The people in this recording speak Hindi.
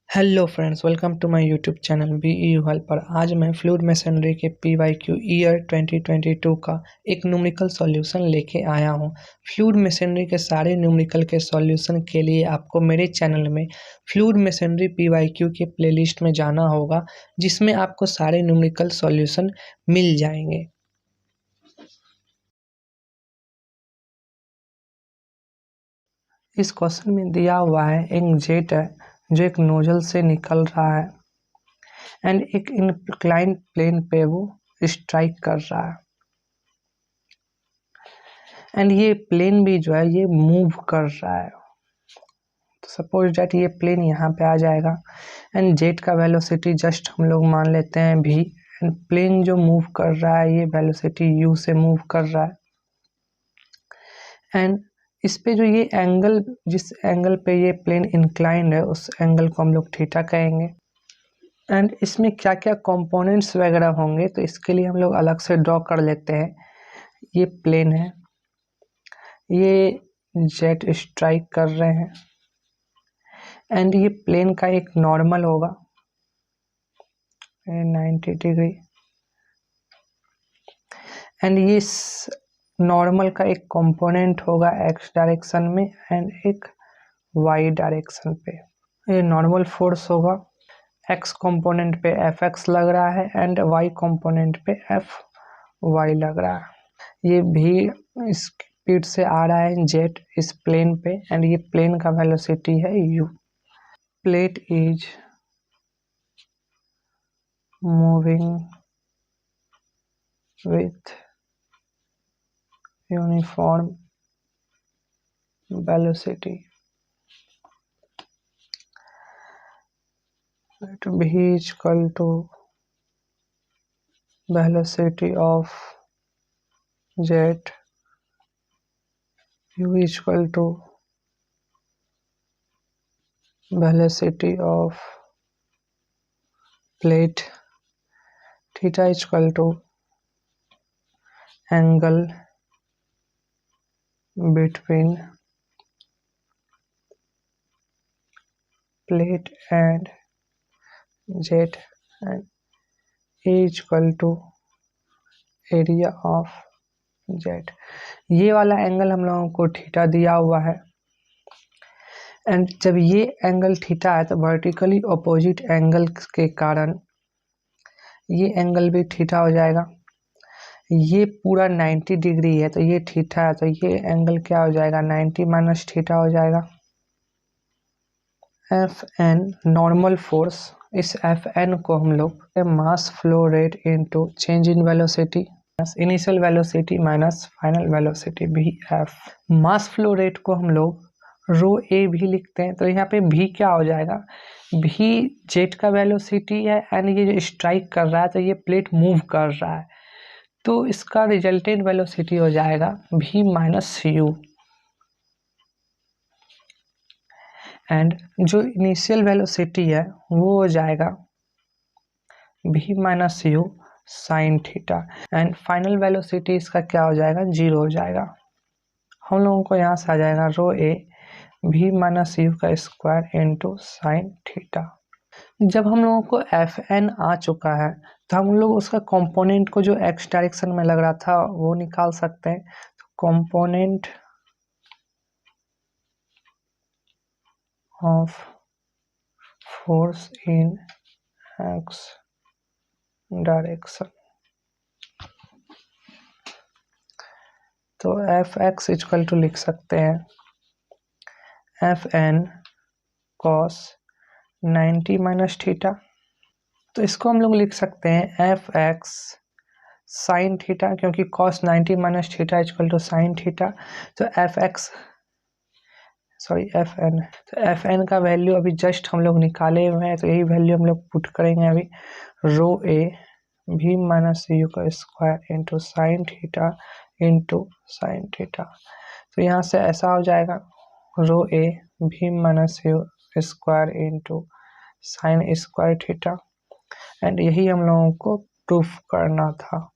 Hello friends, welcome to my YouTube channel B U helper. आज मैं फ्लूइड मेसनरी के PYQ ईयर 2022 का एक न्यूमेरिकल सॉल्यूशन लेके आया हूँ। फ्लूइड मेसनरी के सारे न्यूमेरिकल के सॉल्यूशन के लिए आपको मेरे चैनल में फ्लूइड मेसनरी PYQ के प्लेलिस्ट में जाना होगा, जिसमें आपको सारे न्यूमेरिकल सॉल्यूशन मिल जाएंगे। इस क्वेश्चन में दिया हुआ है एक जेट है जो एक नोजल से निकल रहा है एंड एक इंक्लाइंड प्लेन पे वो स्ट्राइक कर रहा है एंड ये प्लेन भी जो है ये मूव कर रहा है। तो सपोज दैट ये प्लेन यहाँ पे आ जाएगा एंड जेट का वेलोसिटी जस्ट हम लोग मान लेते हैं v एंड प्लेन जो मूव कर रहा है ये वेलोसिटी u से मूव कर रहा है एंड इस पे जो ये एंगल, जिस एंगल पे ये प्लेन इंक्लाइंड है उस एंगल को हम लोग थीटा कहेंगे। एंड इसमें क्या क्या कंपोनेंट्स वगैरह होंगे तो इसके लिए हम लोग अलग से ड्रॉ कर लेते हैं। ये प्लेन है, ये जेट स्ट्राइक कर रहे हैं एंड ये प्लेन का एक नॉर्मल होगा 90 डिग्री एंड ये नॉर्मल का एक कंपोनेंट होगा x डायरेक्शन में एंड एक y डायरेक्शन पे। ये नॉर्मल फोर्स होगा, x कंपोनेंट पे Fx लग रहा है एंड y कंपोनेंट पे Fy लग रहा है। ये भी स्पीड से आ रहा है जेट इस प्लेन पे एंड ये प्लेन का वेलोसिटी है u। Plate is moving with uniform velocity at v is equal to velocity of jet, u is equal to velocity of plate, theta is equal to angle between plate and jet and A is equal to area of jet। ये वाला एंगल हम लोगों को थीटा दिया हुआ है एंड जब ये एंगल थीटा है तो वर्टिकली अपोजिट एंगल के कारण ये एंगल भी थीटा हो जाएगा। ये पूरा 90 डिग्री है तो ये थीटा है तो ये एंगल क्या हो जाएगा 90 माइनस थीटा हो जाएगा। Fn नॉर्मल फोर्स, इस Fn को हम लोग mass flow rate into change in velocity, initial velocity minus final velocity Vf। Mass flow rate को हम लोग रो ए भी लिखते हैं तो यहाँ पे v क्या हो जाएगा, v जेट का वेलोसिटी है एंड ये जो स्ट्राइक कर रहा है तो ये प्लेट मूव कर रहा है तो इसका रिजल्टेंट वेलोसिटी हो जाएगा v माइनस u एंड जो इनिशियल वेलोसिटी है वो हो जाएगा v minus you sine theta and final velocity इसका क्या हो जाएगा 0 हो जाएगा। हम लोगों को यहाँ से आ जाएगा रो ए v माइनस यू का स्क्वायर इंटू साइन थीटा। जब हम लोगों को Fn आ चुका है तो हम लोग उसका कंपोनेंट को जो x डायरेक्शन में लग रहा था वो निकाल सकते हैं। तो component of force in x direction तो Fx इक्वल टू लिख सकते हैं Fn cos 90 माइनस थीटा। तो इसको हम लोग लिख सकते हैं Fx साइन थीटा, क्योंकि cos 90 minus theta equal to sine theta. तो Fn, तो Fn का वैल्यू अभी जस्ट हम लोग निकाले हुए हैं तो यही वैल्यू हम लोग पुट करेंगे अभी रो ए v माइनस यू का square into sine theta into sine theta. तो यहाँ से ऐसा हो जाएगा रो ए v minus you square into sine square theta and यही हम लोगों को प्रूफ करना था।